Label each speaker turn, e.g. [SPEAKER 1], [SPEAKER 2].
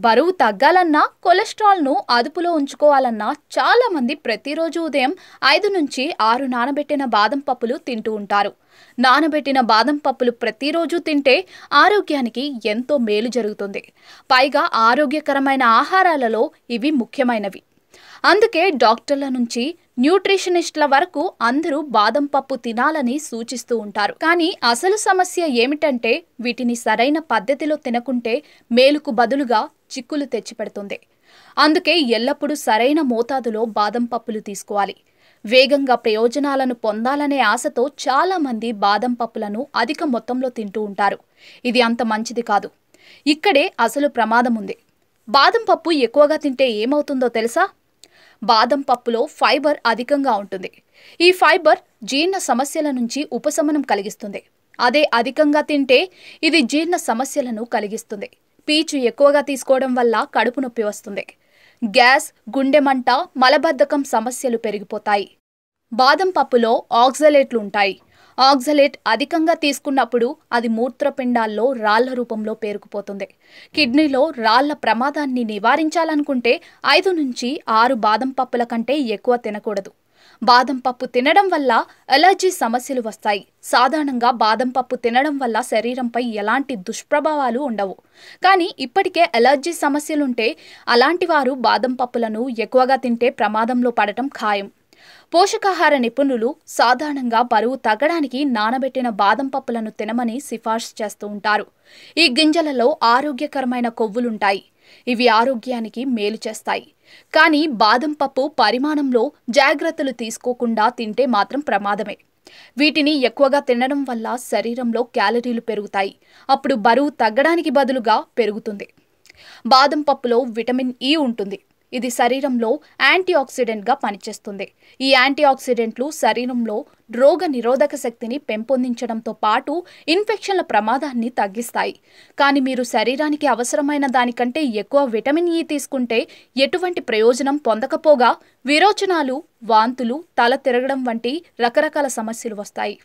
[SPEAKER 1] బరువు తగ్గాలన్నా కొలెస్ట్రాల్ను అదుపులో ఉంచుకోవాలన్నా చాలా మంది ప్రతిరోజు ఉదయం 5 నుంచి 6 నానబెట్టిన బాదం పప్పులు తింటూ ఉంటారు. నానబెట్టిన బాదం పప్పులు ప్రతిరోజు తింటే ఆరోగ్యానికి ఎంతో మేలు జరుగుతుంది. పైగా ఆరోగ్యకరమైన ఆహారాలలో ఇవి ముఖ్యమైనవి. అందుకే డాక్టర్ల నుంచి న్యూట్రిషనిస్టుల వరకు అందరూ బాదం పప్పు తినాలని సూచిస్తూ ఉంటారు. కానీ అసలు సమస్య ఏమిటంటే వీటిని సరైన పద్ధతిలో తినకుంటే మేలుకు బదులుగా చిక్కులు తెచ్చిపెడుతుంది. అందుకే ఎల్లప్పుడూ సరైన మోతాదులో బాదం పప్పులు తీసుకోవాలి. వేగంగా ప్రయోజనాలను పొందాలనే ఆశతో చాలా మంది బాదం పప్పులను అధిక మొత్తంలో తింటూ ఉంటారు. ఇది అంత మంచిది కాదు. ఇక్కడే అసలు ప్రమాదం ఉంది. బాదం పప్పు ఎక్కువగా తింటే ఏమవుతుందో తెలుసా? బాదం పప్పులో ఫైబర్ అధికంగా ఉంటుంది. ఈ ఫైబర్ జీర్ణ సమస్యల నుంచి ఉపశమనం కలిగిస్తుంది. అదే అధికంగా తింటే ఇది జీర్ణ సమస్యలను కలిగిస్తుంది. పీచు ఎక్కువగా తీసుకోవడం వల్ల కడుపు నొప్పి వస్తుంది. గ్యాస్, గుండె మంట, మలబద్ధకం సమస్యలు పెరిగిపోతాయి. బాదం పప్పులో ఆక్సలేట్లు ఉంటాయి. ఆక్సలేట్ అధికంగా తీసుకున్నప్పుడు అది మూత్రపిండాల్లో రాళ్ల రూపంలో పేరుకుపోతుంది. కిడ్నీలో రాళ్ల ప్రమాదాన్ని నివారించాలనుకుంటే 5 నుంచి 6 బాదం పప్పుల కంటే ఎక్కువ తినకూడదు. బాదం పప్పు తినడం వల్ల అలర్జీ సమస్యలు వస్తాయి. సాధారణంగా బాదం పప్పు తినడం వల్ల శరీరంపై ఎలాంటి దుష్ప్రభావాలు ఉండవు. కానీ ఇప్పటికే అలర్జీ సమస్యలుంటే అలాంటి వారు బాదం పప్పులను ఎక్కువగా తింటే ప్రమాదంలో పడటం ఖాయం. పోషకాహార నిపుణులు సాధారణంగా బరువు తగ్గడానికి నానబెట్టిన బాదం పప్పులను తినమని సిఫార్సు చేస్తూ ఉంటారు. ఈ గింజలలో ఆరోగ్యకరమైన కొవ్వులుంటాయి. ఇవి ఆరోగ్యానికి మేలు చేస్తాయి. కానీ బాదం పప్పు పరిమాణంలో జాగ్రత్తలు తీసుకోకుండా తింటే మాత్రం ప్రమాదమే. వీటిని ఎక్కువగా తినడం వల్ల శరీరంలో క్యాలరీలు పెరుగుతాయి. అప్పుడు బరువు తగ్గడానికి బదులుగా పెరుగుతుంది. బాదం పప్పులో విటమిన్ ఇ ఉంటుంది. ఇది శరీరంలో యాంటీఆక్సిడెంట్గా పనిచేస్తుంది. ఈ యాంటీఆక్సిడెంట్లు శరీరంలో రోగ నిరోధక శక్తిని పెంపొందించడంతో పాటు ఇన్ఫెక్షన్ల ప్రమాదాన్ని తగ్గిస్తాయి. కానీ మీరు శరీరానికి అవసరమైన దానికంటే ఎక్కువ విటమిన్ ఇ తీసుకుంటే ఎటువంటి ప్రయోజనం పొందకపోగా విరోచనాలు, వాంతులు, తల తిరగడం వంటి రకరకాల సమస్యలు వస్తాయి.